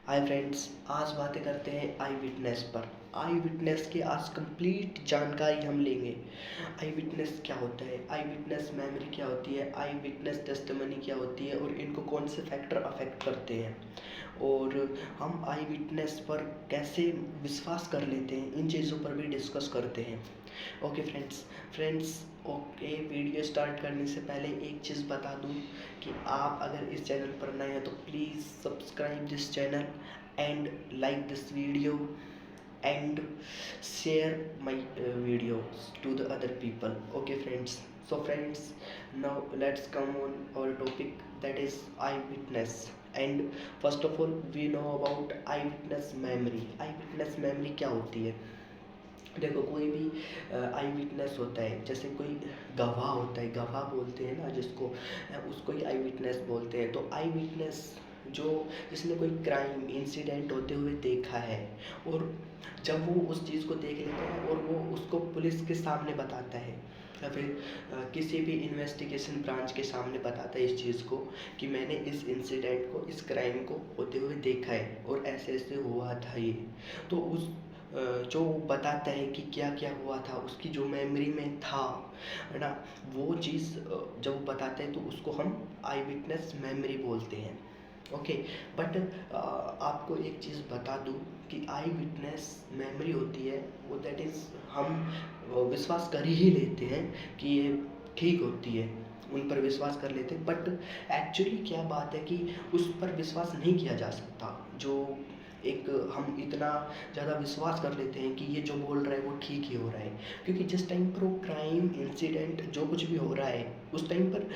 Hi friends, आज बातें करते हैं आई विटनेस पर। आई विटनेस की आज कंप्लीट जानकारी हम लेंगे। आई विटनेस क्या होता है, आई विटनेस मेमोरी क्या होती है, आई विटनेस टेस्टिमनी क्या होती है और इनको कौन से फैक्टर अफेक्ट करते हैं और हम आई विटनेस पर कैसे विश्वास कर लेते हैं, इन चीज़ों पर भी डिस्कस करते हैं। Okay friends okay, video start करने से पहले एक चीज़ बता दूं कि आप अगर इस चैनल पर नए हैं तो please subscribe this channel and like this video and share my videos to the other people. Okay friends, so friends, now let's come on our topic, that is eyewitness. And first of all we know about eyewitness memory. eyewitness memory क्या होती है? देखो, कोई भी आई witness होता है, जैसे कोई गवाह होता है, गवाह बोलते हैं ना जिसको, उसको ही आई विटनेस बोलते हैं। तो आई विटनेस जो जिसने कोई क्राइम इंसिडेंट होते हुए देखा है और जब वो उस चीज़ को देख लेता है और वो उसको पुलिस के सामने बताता है या फिर किसी भी इन्वेस्टिगेशन ब्रांच के सामने बताता है इस चीज़ को कि मैंने इस इंसिडेंट को, इस क्राइम को होते हुए देखा है और ऐसे ऐसे हुआ था ये। तो उस जो बताता है कि क्या क्या हुआ था, उसकी जो मेमोरी में था, है ना, वो चीज़ जब बताते हैं तो उसको हम आई विटनेस मेमोरी बोलते हैं। ओके, बट आपको एक चीज़ बता दूं कि आई विटनेस मेमोरी होती है वो, दैट इज़ हम विश्वास कर ही लेते हैं कि ये ठीक होती है, उन पर विश्वास कर लेते हैं। बट एक्चुअली क्या बात है कि उस पर विश्वास नहीं किया जा सकता। जो एक हम इतना ज़्यादा विश्वास कर लेते हैं कि ये जो बोल रहा है वो ठीक ही हो रहा है, क्योंकि जिस टाइम पर वो क्राइम इंसिडेंट जो कुछ भी हो रहा है उस टाइम पर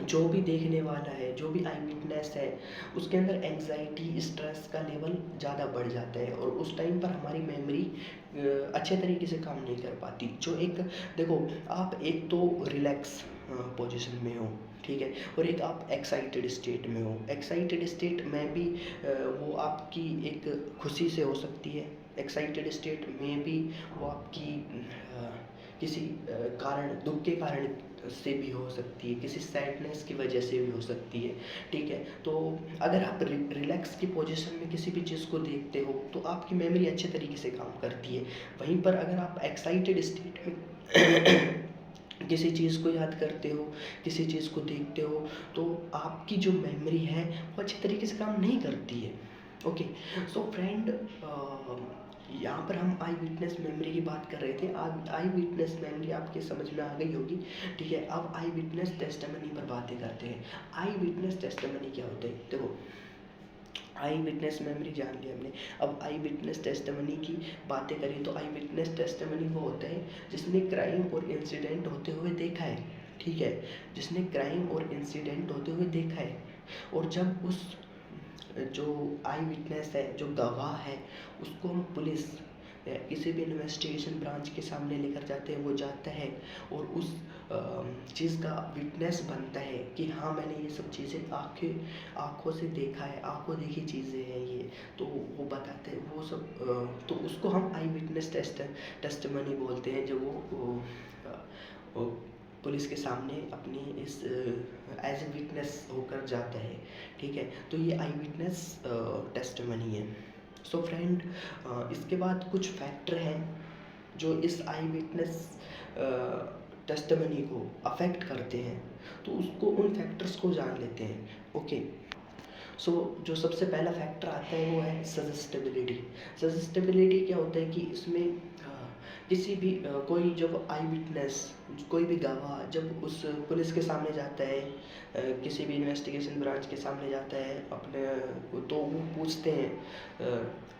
जो भी देखने वाला है, जो भी आई विटनेस है, उसके अंदर एंग्जाइटी, स्ट्रेस का लेवल ज़्यादा बढ़ जाता है और उस टाइम पर हमारी मेमोरी अच्छे तरीके से काम नहीं कर पाती। जो एक देखो, आप एक तो रिलैक्स पोजीशन में हो, ठीक है, और एक आप एक्साइटेड स्टेट में हो। एक्साइटेड स्टेट में भी वो आपकी एक खुशी से हो सकती है, एक्साइटेड स्टेट में भी वो आपकी किसी कारण, दुख के कारण से भी हो सकती है, किसी सैडनेस की वजह से भी हो सकती है, ठीक है। तो अगर आप रिलैक्स की पोजीशन में किसी भी चीज़ को देखते हो तो आपकी मेमोरी अच्छे तरीके से काम करती है। वहीं पर अगर आप एक्साइटेड स्टेट में किसी चीज़ को याद करते हो, किसी चीज़ को देखते हो, तो आपकी जो मेमोरी है वो अच्छे तरीके से काम नहीं करती है। ओके, सो फ्रेंड, यहाँ पर हम आई विटनेस मेमोरी की बात कर रहे थे। आई विटनेस मेमोरी आपके समझ में आ गई होगी, ठीक है। अब आई विटनेस टेस्टिमनी पर बातें करते हैं। आई विटनेस टेस्टिमनी क्या होता है? देखो, आई विटनेस मेमोरी जान ली हमने, अब आई विटनेस टेस्टिमनी की बातें करें तो आई विटनेस टेस्टिमनी वो होता है जिसने क्राइम और इंसिडेंट होते हुए देखा है, ठीक है, जिसने क्राइम और इंसिडेंट होते हुए देखा है। और जब उस जो आई विटनेस है, जो गवाह है, उसको हम पुलिस या किसी भी इन्वेस्टिगेशन ब्रांच के सामने लेकर जाते हैं, वो जाता है और उस चीज़ का विटनेस बनता है कि हाँ, मैंने ये सब चीज़ें आँखों से देखा है, आँखों देखी चीज़ें हैं ये। तो वो बताते हैं वो सब, तो उसको हम आई विटनेस टेस्टिमनी बोलते हैं, जब वो पुलिस के सामने अपनी इस एज ए विटनेस होकर जाता है, ठीक है। तो ये आई विटनेस टेस्टिमनी है। सो फ्रेंड, इसके बाद कुछ फैक्टर हैं जो इस आई विटनेस टेस्टिमनी को अफेक्ट करते हैं, तो उसको, उन फैक्टर्स को जान लेते हैं। ओके, सो जो सबसे पहला फैक्टर आता है वो है सजेस्टेबिलिटी। सजेस्टेबिलिटी क्या होता है कि इसमें किसी भी कोई जब आई विटनेस, कोई भी गवाह जब उस पुलिस के सामने जाता है, किसी भी इन्वेस्टिगेशन ब्रांच के सामने जाता है अपने, तो वो पूछते हैं,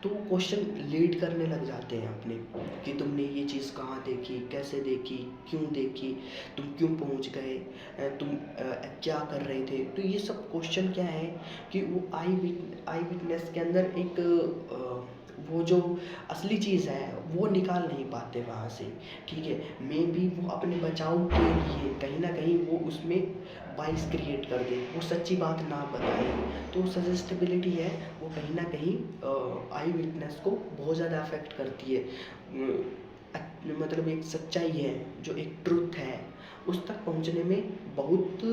तो वो क्वेश्चन लीड करने लग जाते हैं अपने, कि तुमने ये चीज़ कहाँ देखी, कैसे देखी, क्यों देखी, तुम क्यों पहुंच गए, तुम क्या कर रहे थे। तो ये सब क्वेश्चन क्या है कि वो आई विटनेस के अंदर एक वो जो असली चीज़ है वो निकाल नहीं पाते वहाँ से, ठीक है। मे बी वो अपने बचाव के लिए कहीं ना कहीं वो उसमें बाइस क्रिएट कर दे, वो सच्ची बात ना बताए। तो सजेस्टेबिलिटी है वो कहीं ना कहीं आई विटनेस को बहुत ज़्यादा अफेक्ट करती है। मतलब एक सच्चाई है, जो एक ट्रुथ है, उस तक पहुँचने में बहुत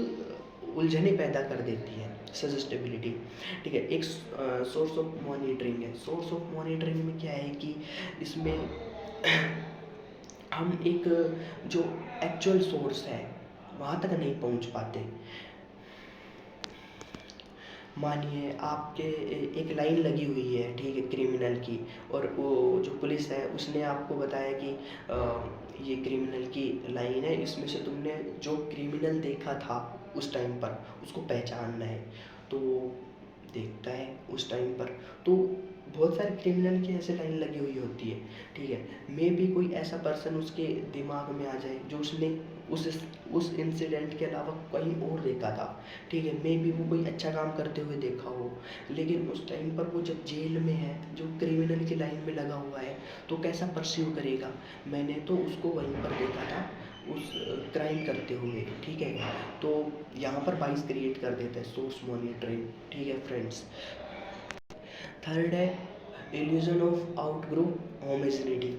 उलझने पैदा कर देती है। सजेस्टेबिलिटी, ठीक है। एक सोर्स ऑफ मॉनिटरिंग है। सोर्स ऑफ मॉनिटरिंग में क्या है कि इसमें हम एक जो एक्चुअल सोर्स है वहाँ तक नहीं पहुँच पाते। मानिए आपके एक लाइन लगी हुई है, ठीक है, क्रिमिनल की, और वो जो पुलिस है उसने आपको बताया कि ये क्रिमिनल की लाइन है, इसमें से तुमने जो क्रिमिनल देखा था उस टाइम पर उसको पहचानना है। तो देखता है उस टाइम पर, तो बहुत सारे क्रिमिनल की ऐसे लाइन लगी हुई होती है, ठीक है। मे बी कोई ऐसा पर्सन उसके दिमाग में आ जाए जो उसने उस इंसिडेंट के अलावा कहीं और देखा था, ठीक है। मे बी वो कोई अच्छा काम करते हुए देखा हो, लेकिन उस टाइम पर वो जब जेल में है, जो क्रिमिनल की लाइन में लगा हुआ है, तो कैसा परस्यू करेगा, मैंने तो उसको वहीं पर देखा था उस क्राइम करते हुए, ठीक है। तो यहाँ पर बाइस क्रिएट कर देता है सोर्स मॉनिटरिंग, ठीक है फ्रेंड्स। थर्ड है illusion of out group homogeneity.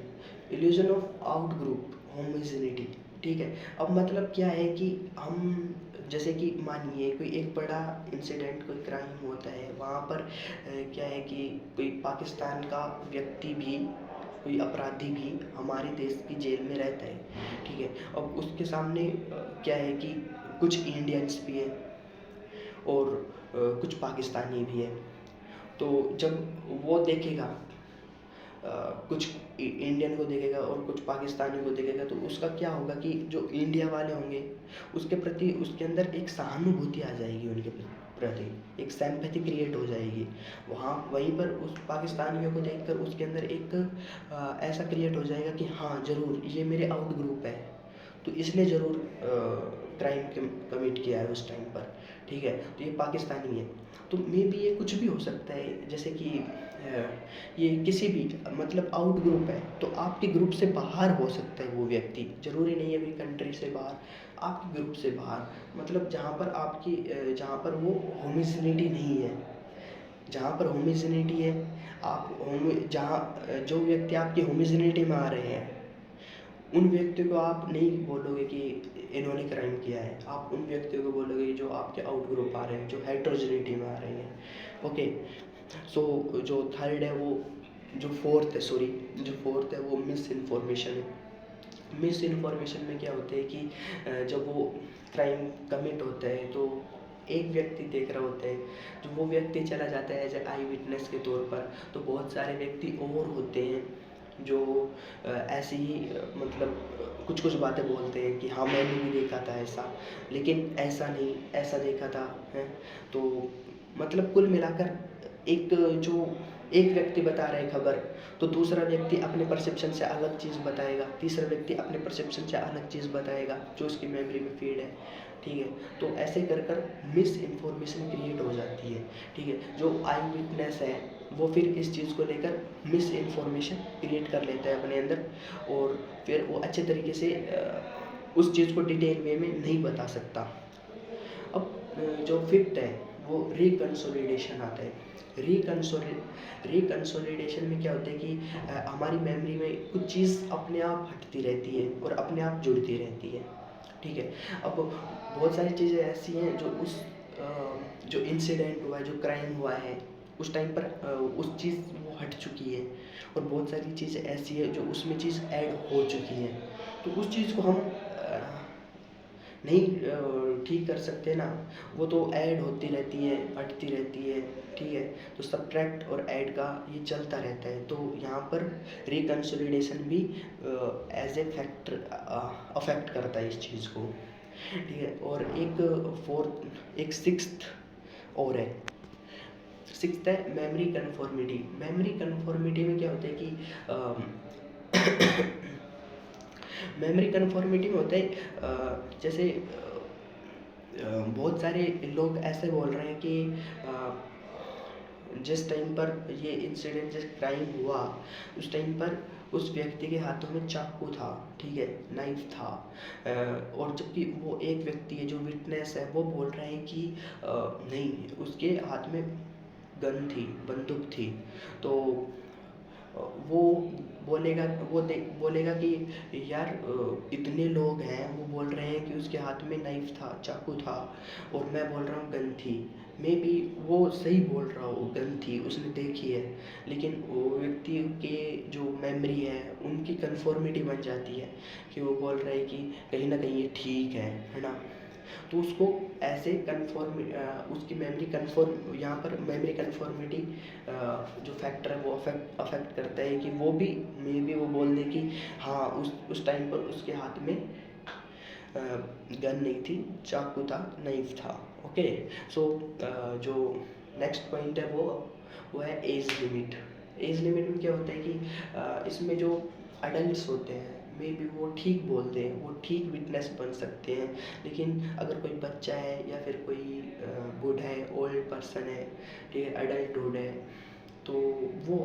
Illusion of out group homogeneity, ठीक है। अब मतलब क्या है कि हम जैसे कि मानिए कोई एक बड़ा इंसिडेंट, कोई क्राइम होता है, वहाँ पर क्या है कि कोई पाकिस्तान का व्यक्ति भी, कोई अपराधी भी हमारे देश की जेल में रहता है, ठीक है। अब उसके सामने क्या है कि कुछ इंडियंस भी है और कुछ पाकिस्तानी भी है। तो जब वो देखेगा कुछ इंडियन को देखेगा और कुछ पाकिस्तानी को देखेगा, तो उसका क्या होगा कि जो इंडिया वाले होंगे उसके प्रति उसके अंदर एक सहानुभूति आ जाएगी, उनके प्रति एक सिंपैथी क्रिएट हो जाएगी। वहाँ वहीं पर उस पाकिस्तानियों को देखकर उसके अंदर एक ऐसा क्रिएट हो जाएगा कि हाँ ज़रूर ये मेरे आउट ग्रुप है, तो इसने ज़रूर क्राइम कमिट किया है उस टाइम पर, ठीक है। तो ये पाकिस्तानी है, तो मे बी ये कुछ भी हो सकता है, जैसे कि ये किसी भी मतलब आउट ग्रुप है, तो आपके ग्रुप से बाहर हो सकता है वो व्यक्ति, ज़रूरी नहीं है कोई कंट्री से बाहर, आपके ग्रुप से बाहर, मतलब जहाँ पर आपकी जहाँ पर वो होमोजेनिटी नहीं है, जहाँ पर होमोजेनिटी है, आप जहाँ जो व्यक्ति आपकी होमोजेनिटी में आ रहे हैं, उन व्यक्तियों को आप नहीं बोलोगे कि इन्होंने क्राइम किया है, आप उन व्यक्तियों को बोलोगे जो आपके आउट ग्रुप आ रहे हैं, जो हेट्रोजेनिटी में आ रहे हैं, ओके। सो जो थर्ड है वो जो फोर्थ है वो मिस इन्फॉर्मेशन है। मिस इन्फॉर्मेशन में क्या होता है कि जब वो क्राइम कमिट होता है तो एक व्यक्ति देख रहा होता है, जो वो व्यक्ति चला जाता है एज ए आई विटनेस के तौर पर, तो बहुत सारे व्यक्ति और होते हैं जो ऐसे ही मतलब कुछ कुछ बातें बोलते हैं कि हाँ मैंने भी देखा था ऐसा, लेकिन ऐसा नहीं, ऐसा देखा था है। तो मतलब कुल मिलाकर एक जो एक व्यक्ति बता रहा है खबर, तो दूसरा व्यक्ति अपने परसेप्शन से अलग चीज़ बताएगा, तीसरा व्यक्ति अपने परसेप्शन से अलग चीज़ बताएगा जो उसकी मेमोरी में फीड है, ठीक है। तो ऐसे कर कर मिस इन्फॉर्मेशन क्रिएट हो जाती है, ठीक है। जो आई विटनेस है वो फिर इस चीज़ को लेकर मिस इन्फॉर्मेशन क्रिएट कर लेता है अपने अंदर, और फिर वो अच्छे तरीके से उस चीज़ को डिटेल वे में नहीं बता सकता। अब जो फिफ्थ है वो रिकंसोलिडेशन आता है। रिकंसोलिडेशन में क्या होता है कि हमारी मेमोरी में कुछ चीज़ अपने आप हटती रहती है और अपने आप जुड़ती रहती है, ठीक है। अब बहुत सारी चीज़ें ऐसी हैं जो जो इंसिडेंट हुआ है, जो क्राइम हुआ है उस टाइम पर उस चीज़ वो हट चुकी है, और बहुत सारी चीज़ें ऐसी है जो उसमें चीज़ ऐड हो चुकी है, तो उस चीज़ को हम नहीं ठीक कर सकते ना, वो तो ऐड होती रहती है, हटती रहती है, ठीक है। तो सब्ट्रैक्ट और ऐड का ये चलता रहता है, तो यहाँ पर रिकंसोलिडेशन भी एज ए फैक्टर अफेक्ट करता है इस चीज़ को, ठीक है। और एक सिक्स्थ और है, सिक्स्थ है मेमोरी कन्फॉर्मिटी। मेमोरी कन्फॉर्मिटी में क्या होता है कि मेमोरी कन्फॉर्मिटी में होता है जैसे बहुत सारे लोग ऐसे बोल रहे हैं कि जिस टाइम पर ये इंसिडेंट, जिस क्राइम हुआ उस टाइम पर उस व्यक्ति के हाथों में चाकू था, ठीक है, नाइफ था, और जबकि वो एक व्यक्ति है जो विटनेस है वो बोल रहे हैं कि नहीं, उसके हाथ में गन थी, बंदूक थी। तो वो बोलेगा कि यार इतने लोग हैं, वो बोल रहे हैं कि उसके हाथ में नाइफ था, चाकू था, और मैं बोल रहा हूँ गन थी, मे बी वो सही बोल रहा हो, गन थी उसने देखी है, लेकिन वो व्यक्ति के जो मेमोरी है उनकी कन्फर्मिटी बन जाती है कि वो बोल रहा है कि कहीं ना कहीं ये ठीक है ना। तो उसको ऐसे कन्फर्म उसकी मेमोरी कन्फर्म, यहाँ पर मेमोरी कन्फर्मिटी जो फैक्टर है वो अफेक्ट करता है कि वो भी मे बी वो बोल दे कि हाँ उस टाइम पर उसके हाथ में गन नहीं थी, चाकू था, नाइफ था। ओके। सो जो नेक्स्ट पॉइंट है वो है एज लिमिट। एज लिमिट में क्या होता है कि इसमें जो अडल्ट होते हैं मे बी वो ठीक बोलते हैं, वो ठीक विटनेस बन सकते हैं, लेकिन अगर कोई बच्चा है या फिर कोई बूढ़ा है, ओल्ड पर्सन है, ठीक है, अडल्टहुड है, तो वो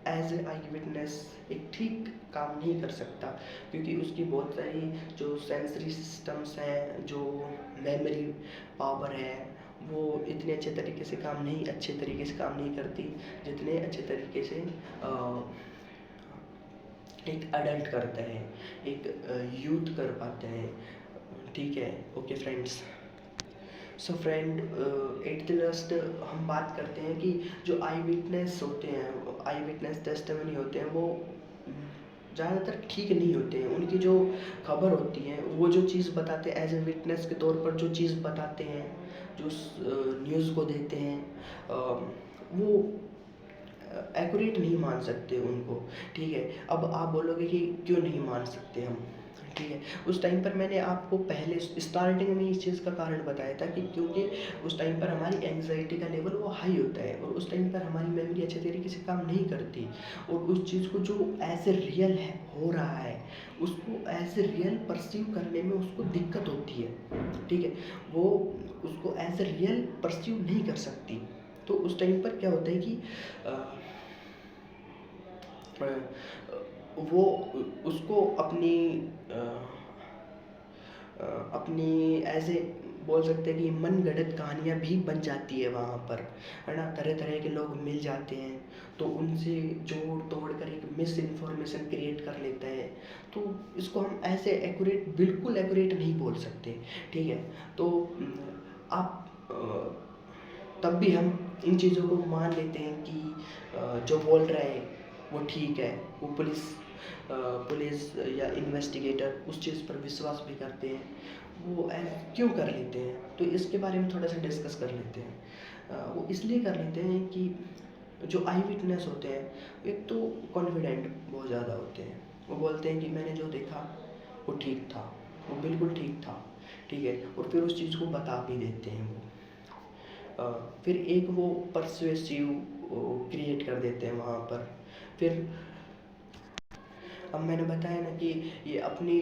एज ए आई विटनेस एक ठीक काम नहीं कर सकता, क्योंकि उसकी बहुत सारी जो सेंसरी सिस्टम्स हैं, जो मेमोरी पावर है, वो इतने अच्छे तरीके से काम नहीं करती जितने अच्छे तरीके से एक अडल्ट करता है, एक यूथ कर पाता है। ठीक है। Okay friends. So friend, at the last हम बात करते हैं कि जो आई विटनेस होते हैं, आई विटनेस टेस्टिमनी होते हैं, वो ज़्यादातर ठीक नहीं होते हैं। उनकी जो खबर होती है, वो जो चीज़ बताते हैं एज ए विटनेस के तौर पर, जो चीज़ बताते हैं, जो न्यूज़ को देते हैं, वो एक्यूरेट नहीं मान सकते उनको। ठीक है। अब आप बोलोगे कि क्यों नहीं मान सकते हम, ठीक है। उस टाइम पर मैंने आपको पहले स्टार्टिंग में इस चीज़ का कारण बताया था कि क्योंकि उस टाइम पर हमारी एंग्जाइटी का लेवल वो हाई होता है, और उस टाइम पर हमारी मेमोरी अच्छे तरीके से काम नहीं करती, और उस चीज़ को जो एज ए रियल है हो रहा है, उसको एज ए रियल परसीव करने में उसको दिक्कत होती है। ठीक है। वो उसको एज ए रियल परसीव नहीं कर सकती। तो उस टाइम पर क्या होता है कि वो उसको अपनी अपनी एज ए बोल सकते हैं कि मन गढ़ंत कहानियाँ भी बन जाती है वहाँ पर, है ना। तरह तरह के लोग मिल जाते हैं, तो उनसे जोड़ तोड़ कर एक मिस इन्फॉर्मेशन क्रिएट कर लेता है। तो इसको हम ऐसे एक्यूरेट, बिल्कुल एक्यूरेट नहीं बोल सकते। ठीक है। तो आप तब भी हम इन चीज़ों को मान लेते हैं कि जो बोल रहा है वो ठीक है, वो पुलिस या इन्वेस्टिगेटर उस चीज़ पर विश्वास भी करते हैं। वो क्यों कर लेते हैं, तो इसके बारे में थोड़ा सा डिस्कस कर लेते हैं। वो इसलिए कर लेते हैं कि जो आई विटनेस होते हैं, एक तो कॉन्फिडेंट बहुत ज़्यादा होते हैं। वो बोलते हैं कि मैंने जो देखा वो ठीक था, वो बिल्कुल ठीक था। ठीक है। और फिर उस चीज़ को बता भी देते हैं वो। फिर एक वो परसुएसिव क्रिएट कर देते हैं वहाँ पर। फिर अब मैंने बताया ना कि ये अपनी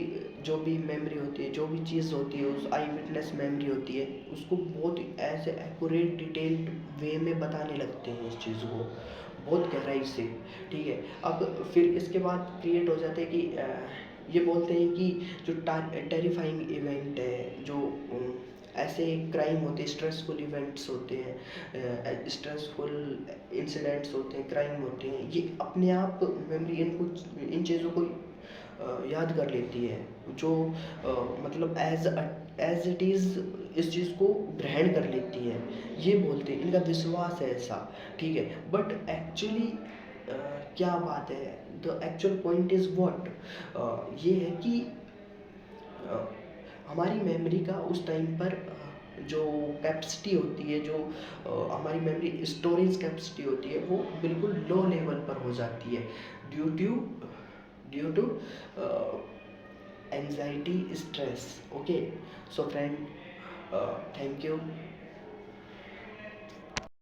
जो भी मेमोरी होती है, जो भी चीज़ होती है, उस आई विटनेस मेमोरी होती है, उसको बहुत ऐसे एक्यूरेट डिटेल्ड वे में बताने लगते हैं इस चीज़ को, बहुत गहराई से। ठीक है। अब फिर इसके बाद क्रिएट हो जाता है कि ये बोलते हैं कि जो टेरिफाइंग इवेंट है, जो ऐसे क्राइम होते हैं, स्ट्रेसफुल इवेंट्स होते हैं, स्ट्रेसफुल इंसिडेंट्स होते हैं, क्राइम होते हैं, ये अपने आप मेमोरी इन चीज़ों को याद कर लेती है, जो मतलब एज इट इज़ इस चीज़ को ग्रहण कर लेती है। ये बोलते हैं, इनका विश्वास है ऐसा। ठीक है। बट एक्चुअली क्या बात है, the actual point is what, ये है कि हमारी मेमोरी का उस टाइम पर जो कैपेसिटी होती है, जो हमारी मेमोरी स्टोरेज कैपेसिटी होती है, वो बिल्कुल लो लेवल पर हो जाती है, due to anxiety, stress. Okay. So friend, thank you.